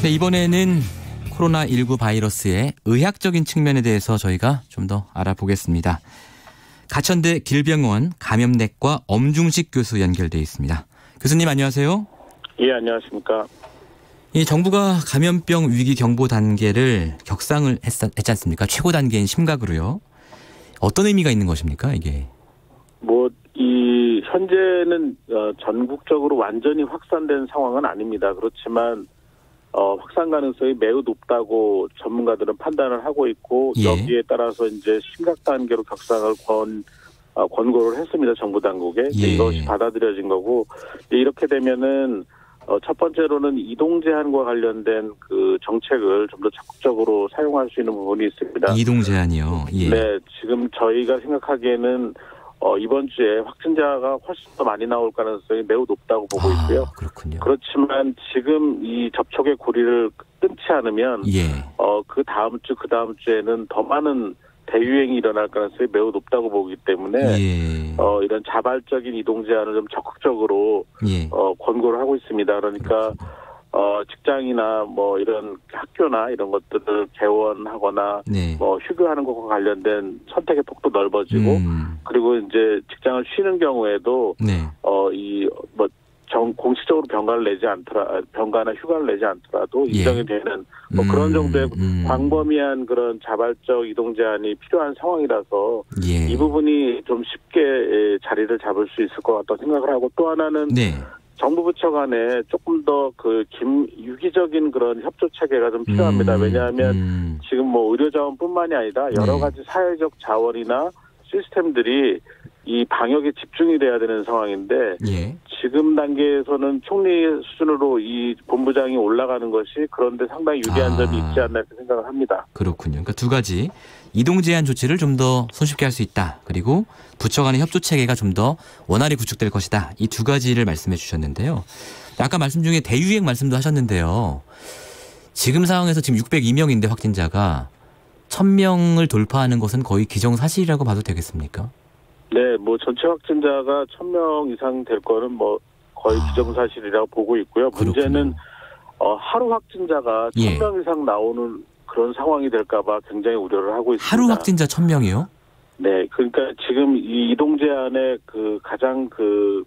자, 이번에는 코로나19 바이러스의 의학적인 측면에 대해서 저희가 좀 더 알아보겠습니다. 가천대 길병원 감염내과 엄중식 교수 연결돼 있습니다. 교수님 안녕하세요. 예, 안녕하십니까. 이 정부가 감염병 위기 경보 단계를 격상을 했지 않습니까? 최고 단계인 심각으로요. 어떤 의미가 있는 것입니까, 이게? 현재는 전국적으로 완전히 확산된 상황은 아닙니다. 그렇지만 확산 가능성이 매우 높다고 전문가들은 판단을 하고 있고, 예. 여기에 따라서 이제 심각 단계로 격상을 권고를 했습니다. 정부 당국에. 예. 이것이 받아들여진 거고, 이렇게 되면은 첫 번째로는 이동 제한과 관련된 그 정책을 좀 더 적극적으로 사용할 수 있는 부분이 있습니다. 이동 제한이요. 예. 네, 지금 저희가 생각하기에는 이번 주에 확진자가 훨씬 더 많이 나올 가능성이 매우 높다고 보고 있고요. 그렇군요. 그렇지만 지금 이 접촉의 고리를 끊지 않으면 예. 그 다음 주에는 더 많은 대유행이 일어날 가능성이 매우 높다고 보기 때문에 예. 이런 자발적인 이동 제한을 좀 적극적으로 예. 권고를 하고 있습니다. 그러니까 직장이나 이런 학교나 이런 것들을 개원하거나 네. 휴교하는 것과 관련된 선택의 폭도 넓어지고, 그리고 이제 직장을 쉬는 경우에도 네. 공식적으로 병가나 휴가를 내지 않더라도 인정이 되는 그런 정도의 광범위한 그런 자발적 이동 제한이 필요한 상황이라서 예. 이 부분이 좀 쉽게 자리를 잡을 수 있을 것 같다고 생각을 하고, 또 하나는 네. 정부 부처 간에 조금 더 유기적인 그런 협조 체계가 좀 필요합니다. 왜냐하면 지금 의료 자원뿐만이 아니라 여러 가지 사회적 자원이나 시스템들이 이 방역에 집중이 돼야 되는 상황인데, 예. 지금 단계에서는 총리 수준으로 이 본부장이 올라가는 것이 그런데 상당히 유리한 점이 있지 않나 이렇게 생각을 합니다. 그렇군요. 그러니까 두 가지. 이동 제한 조치를 좀 더 손쉽게 할 수 있다. 그리고 부처 간의 협조 체계가 좀 더 원활히 구축될 것이다. 이 두 가지를 말씀해 주셨는데요. 아까 말씀 중에 대유행 말씀도 하셨는데요. 지금 상황에서 지금 602명인데 확진자가 1000명을 돌파하는 것은 거의 기정사실이라고 봐도 되겠습니까? 네, 전체 확진자가 1000명 이상 될 거는 거의 기정사실이라고 보고 있고요. 그렇군요. 문제는 하루 확진자가 1000명 이상 나오는 그런 상황이 될까봐 굉장히 우려를 하고 있습니다. 하루 확진자 1000명이요? 네, 그러니까 지금 이 이동 제한의 가장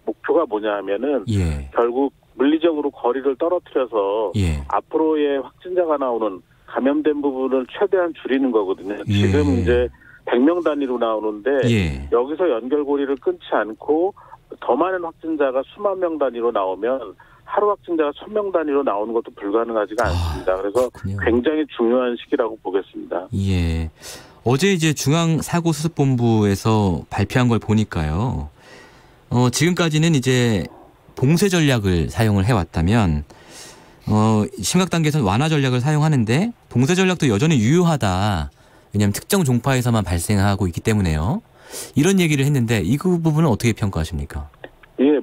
목표가 뭐냐 하면은, 예. 결국 물리적으로 거리를 떨어뜨려서 예. 앞으로의 확진자가 나오는 감염된 부분을 최대한 줄이는 거거든요. 예. 지금 이제 100명 단위로 나오는데, 예. 여기서 연결고리를 끊지 않고 더 많은 확진자가 수만 명 단위로 나오면 하루 확진자가 1000명 단위로 나오는 것도 불가능하지가 않습니다. 그래서 그렇군요. 굉장히 중요한 시기라고 보겠습니다. 예. 어제 이제 중앙사고수습본부에서 발표한 걸 보니까요. 지금까지는 이제 봉쇄 전략을 사용을 해왔다면, 심각 단계에서는 완화 전략을 사용하는데 봉쇄 전략도 여전히 유효하다. 왜냐하면 특정 종파에서만 발생하고 있기 때문에요. 이런 얘기를 했는데 이 부분은 어떻게 평가하십니까? 예,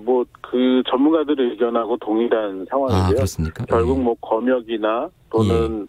전문가들의 의견하고 동일한 상황이고요. 그렇습니까? 결국 검역이나 또는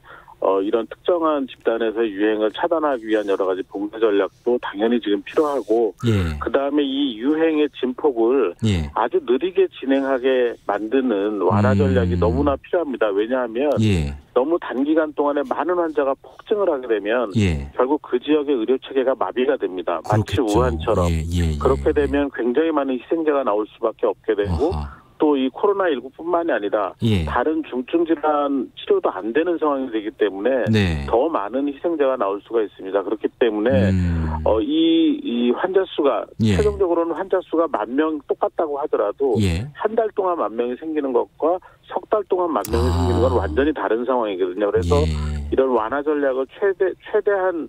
이런 특정한 집단에서 유행을 차단하기 위한 여러 가지 봉쇄 전략도 당연히 지금 필요하고, 예. 그다음에 이 유행의 진폭을 예. 아주 느리게 진행하게 만드는 완화 전략이 너무나 필요합니다. 왜냐하면 예. 너무 단기간 동안에 많은 환자가 폭증을 하게 되면 예. 결국 그 지역의 의료 체계가 마비가 됩니다. 그렇겠죠. 마치 우한처럼. 예. 그렇게 되면 굉장히 많은 희생자가 나올 수밖에 없게 되고, 또 이 코로나19뿐만이 아니라 예. 다른 중증 질환 치료도 안 되는 상황이 되기 때문에 네. 더 많은 희생자가 나올 수가 있습니다. 그렇기 때문에 이 환자 수가 예. 최종적으로는 환자 수가 10,000명 똑같다고 하더라도 예. 한 달 동안 10,000명이 생기는 것과 석 달 동안 10,000명이 생기는 건 완전히 다른 상황이거든요. 그래서 이런 완화 전략을 최대한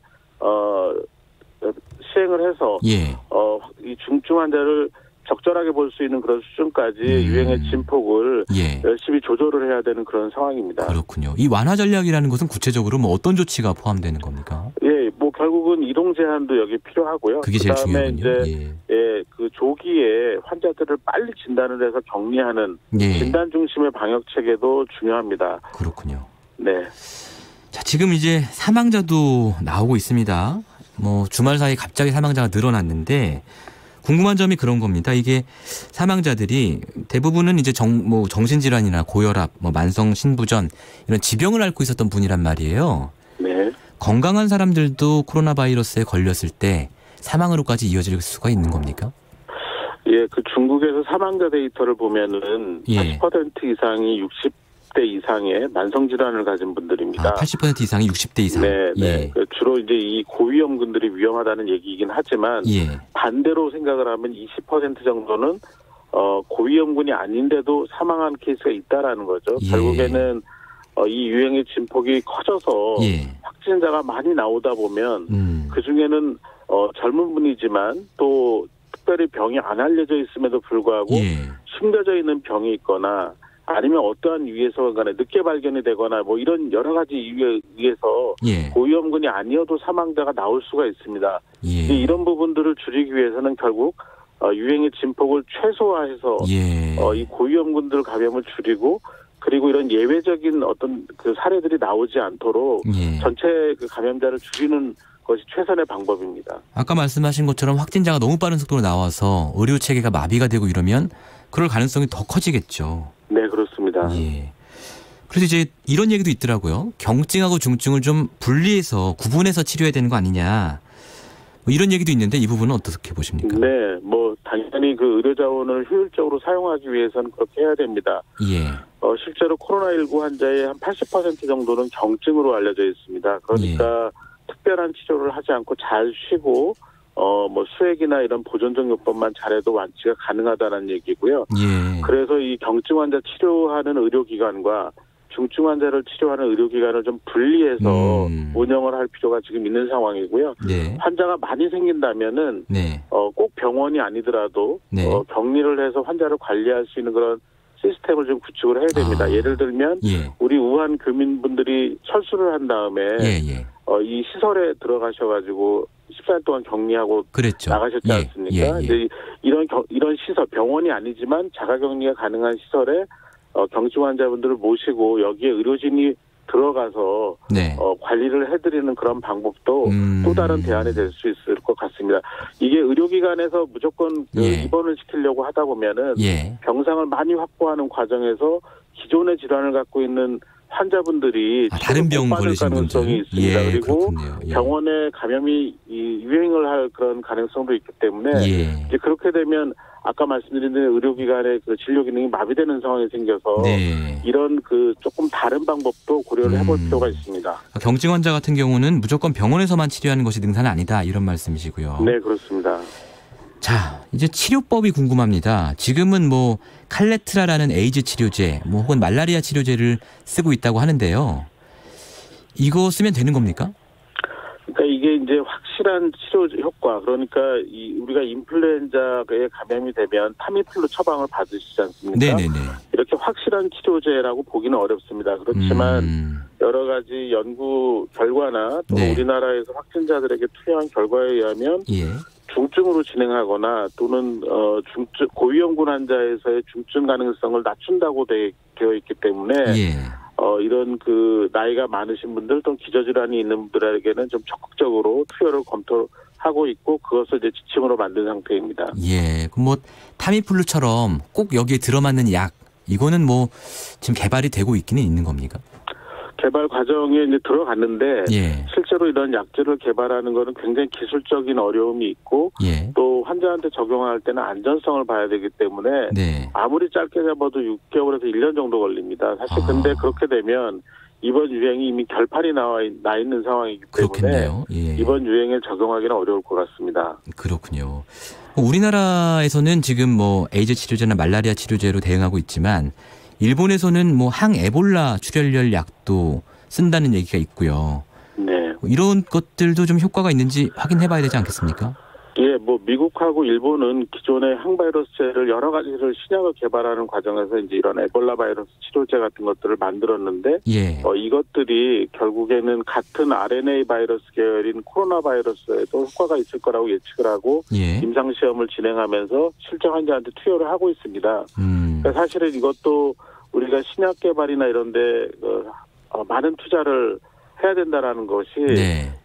시행을 해서 이 중증 환자를 적절하게 볼 수 있는 그런 수준까지 유행의 진폭을 열심히 조절을 해야 되는 그런 상황입니다. 그렇군요. 이 완화 전략이라는 것은 구체적으로 어떤 조치가 포함되는 겁니까? 예, 결국은 이동 제한도 여기 필요하고요. 그게 제일 그다음에 중요하군요. 조기에 환자들을 빨리 진단을 해서 격리하는 진단 중심의 방역 체계도 중요합니다. 그렇군요. 네. 자, 지금 이제 사망자도 나오고 있습니다. 주말 사이 갑자기 사망자가 늘어났는데 궁금한 점이 그런 겁니다. 이게 사망자들이 대부분은 이제 정신질환이나 고혈압, 만성 신부전 이런 지병을 앓고 있었던 분이란 말이에요. 네. 건강한 사람들도 코로나 바이러스에 걸렸을 때 사망으로까지 이어질 수가 있는 겁니까? 예, 그 중국에서 사망자 데이터를 보면은 80% 이상이 60대 이상의 만성 질환을 가진 분들입니다. 80% 이상이 60대 이상. 네, 네. 주로 이제 이 고위험군들이 위험하다는 얘기이긴 하지만 반대로 생각을 하면 20% 정도는 고위험군이 아닌데도 사망한 케이스가 있다라는 거죠. 결국에는 이 유행의 진폭이 커져서 확진자가 많이 나오다 보면 그 중에는 젊은 분이지만 또 특별히 병이 안 알려져 있음에도 불구하고 숨겨져 있는 병이 있거나 아니면 어떠한 이유에서 간에 늦게 발견이 되거나 뭐 이런 여러 가지 이유에 의해서 고위험군이 아니어도 사망자가 나올 수가 있습니다. 이런 부분들을 줄이기 위해서는 결국 유행의 진폭을 최소화해서 이 고위험군들 감염을 줄이고 그리고 이런 예외적인 어떤 그 사례들이 나오지 않도록 전체 그 감염자를 줄이는 것이 최선의 방법입니다. 아까 말씀하신 것처럼 확진자가 너무 빠른 속도로 나와서 의료 체계가 마비가 되고 이러면 그럴 가능성이 더 커지겠죠. 네, 그렇습니다. 그래서 이제 이런 얘기도 있더라고요. 경증하고 중증을 좀 분리해서 구분해서 치료해야 되는 거 아니냐. 이런 얘기도 있는데 이 부분은 어떻게 보십니까? 네, 당연히 그 의료 자원을 효율적으로 사용하기 위해서는 그렇게 해야 됩니다. 실제로 코로나19 환자의 한 80% 정도는 경증으로 알려져 있습니다. 그러니까 특별한 치료를 하지 않고 잘 쉬고 수액이나 이런 보존적 요법만 잘해도 완치가 가능하다는 얘기고요. 그래서 이 경증 환자 치료하는 의료기관과 중증 환자를 치료하는 의료기관을 좀 분리해서 운영을 할 필요가 지금 있는 상황이고요. 환자가 많이 생긴다면은 꼭 병원이 아니더라도 격리를 해서 환자를 관리할 수 있는 그런 시스템을 좀 구축을 해야 됩니다. 예를 들면 우리 우한 교민분들이 철수를 한 다음에 이 시설에 들어가셔가지고 14일 동안 격리하고 나가셨지 않습니까? 이제 이런 시설, 병원이 아니지만 자가격리가 가능한 시설에 경증 환자분들을 모시고 여기에 의료진이 들어가서 관리를 해드리는 그런 방법도 또 다른 대안이 될 수 있을 것 같습니다. 이게 의료기관에서 무조건 입원을 시키려고 하다 보면은 병상을 많이 확보하는 과정에서 기존의 질환을 갖고 있는 환자분들이 다른 병 걸리신 가능성이 있습니다. 그리고 병원에 감염이 유행을 할 그런 가능성도 있기 때문에 이제 그렇게 되면 아까 말씀드린 의료기관의 그 진료 기능이 마비되는 상황이 생겨서 이런 그 조금 다른 방법도 고려를 해볼 필요가 있습니다. 경증 환자 같은 경우는 무조건 병원에서만 치료하는 것이 능사는 아니다 이런 말씀이시고요. 네, 그렇습니다. 자, 이제 치료법이 궁금합니다. 지금은 칼레트라라는 에이즈 치료제, 혹은 말라리아 치료제를 쓰고 있다고 하는데요. 이거 쓰면 되는 겁니까? 그러니까 이게 이제 확실한 치료 효과, 그러니까 우리가 인플루엔자에 감염이 되면 타미플루 처방을 받으시지 않습니까? 네네네. 이렇게 확실한 치료제라고 보기는 어렵습니다. 그렇지만 여러 가지 연구 결과나 또 우리나라에서 확진자들에게 투여한 결과에 의하면 중증으로 진행하거나 또는 고위험군 환자에서의 중증 가능성을 낮춘다고 되어 있기 때문에 이런 그 나이가 많으신 분들 또 기저질환이 있는 분들에게는 좀 적극적으로 투여를 검토하고 있고 그것을 이제 지침으로 만든 상태입니다. 그럼 타미플루처럼 꼭 여기에 들어맞는 약 이거는 지금 개발이 되고 있기는 있는 겁니까? 개발 과정에 이제 들어갔는데 실제로 이런 약제를 개발하는 거는 굉장히 기술적인 어려움이 있고 또 환자한테 적용할 때는 안전성을 봐야 되기 때문에 아무리 짧게 잡아도 6개월에서 1년 정도 걸립니다. 사실 근데 그렇게 되면 이번 유행이 이미 결판이 나 있는 상황이기 때문에 이번 유행에 적용하기는 어려울 것 같습니다. 그렇군요. 우리나라에서는 지금 에이즈 치료제나 말라리아 치료제로 대응하고 있지만 일본에서는 항에볼라 출혈열 약도 쓴다는 얘기가 있고요. 이런 것들도 좀 효과가 있는지 확인해 봐야 되지 않겠습니까? 미국하고 일본은 기존의 항바이러스제를 여러 가지를 신약을 개발하는 과정에서 이제 이런 에볼라 바이러스 치료제 같은 것들을 만들었는데 이것들이 결국에는 같은 RNA 바이러스 계열인 코로나 바이러스에도 효과가 있을 거라고 예측을 하고 임상 시험을 진행하면서 실제 환자한테 투여를 하고 있습니다. 그러니까 사실은 이것도 우리가 신약 개발이나 이런 데 많은 투자를 해야 된다라는 것이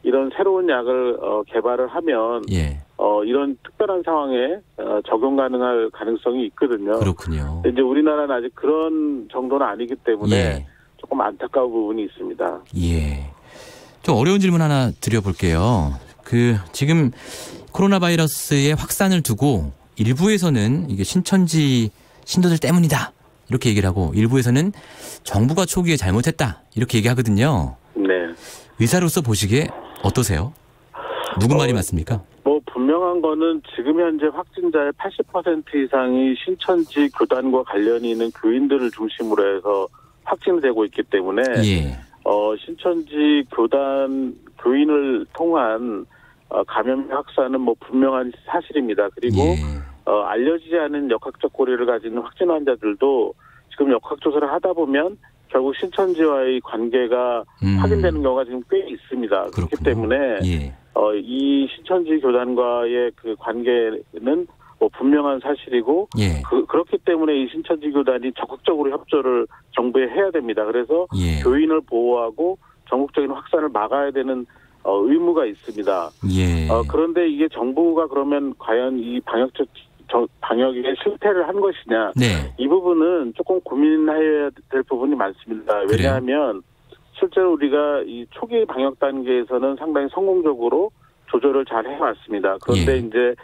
이런 새로운 약을 개발을 하면 이런 특별한 상황에 적용 가능할 가능성이 있거든요. 그렇군요. 이제 우리나라는 아직 그런 정도는 아니기 때문에 예. 조금 안타까운 부분이 있습니다. 예. 좀 어려운 질문 하나 드려볼게요. 지금 코로나 바이러스의 확산을 두고 일부에서는 이게 신천지 신도들 때문이다 이렇게 얘기를 하고, 일부에서는 정부가 초기에 잘못했다 이렇게 얘기하거든요. 네. 의사로서 보시기에 어떠세요? 누구 말이 맞습니까? 뭐 분명한 거는 지금 현재 확진자의 80% 이상이 신천지 교단과 관련이 있는 교인들을 중심으로 해서 확진되고 있기 때문에 예. 신천지 교인을 통한 감염 확산은 뭐 분명한 사실입니다. 그리고 예. 알려지지 않은 역학적 고리를 가진 확진 환자들도 지금 역학 조사를 하다 보면 결국 신천지와의 관계가 확인되는 경우가 지금 꽤 있습니다. 그렇군요. 그렇기 때문에 예. 이 신천지 교단과의 그 관계는 뭐 분명한 사실이고, 예. 그렇기 때문에 이 신천지 교단이 적극적으로 협조를 정부에 해야 됩니다. 그래서 예. 교인을 보호하고 전국적인 확산을 막아야 되는 의무가 있습니다. 예. 그런데 이게 정부가 그러면 과연 이 방역에 실패를 한 것이냐? 네. 이 부분은 조금 고민해야 될 부분이 많습니다. 왜냐하면 실제로 우리가 이 초기 방역 단계에서는 상당히 성공적으로 조절을 잘 해왔습니다. 그런데 예. 이제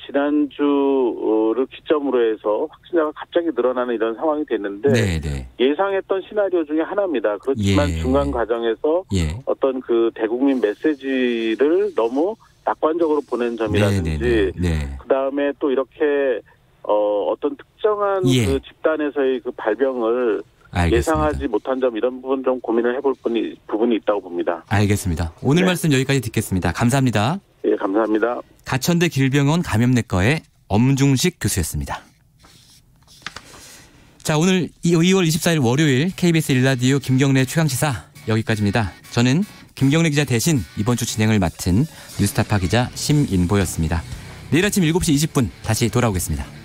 지난주를 기점으로 해서 확진자가 갑자기 늘어나는 이런 상황이 됐는데, 네. 예상했던 시나리오 중에 하나입니다. 그렇지만 예. 중간 과정에서 예. 어떤 그 대국민 메시지를 너무 낙관적으로 보낸 점이라든지, 네. 그다음에 또 이렇게 어떤 특정한 예. 그 집단에서의 그 발병을 알겠습니다. 예상하지 못한 점, 이런 부분 좀 고민을 해볼 부분이 있다고 봅니다. 알겠습니다. 오늘 네. 말씀 여기까지 듣겠습니다. 감사합니다. 예, 감사합니다. 가천대 길병원 감염내과의 엄중식 교수였습니다. 자, 오늘 2월 24일 월요일 KBS 1라디오 김경래 최강시사 여기까지입니다. 저는 김경래 기자 대신 이번 주 진행을 맡은 뉴스타파 기자 심인보였습니다. 내일 아침 7시 20분 다시 돌아오겠습니다.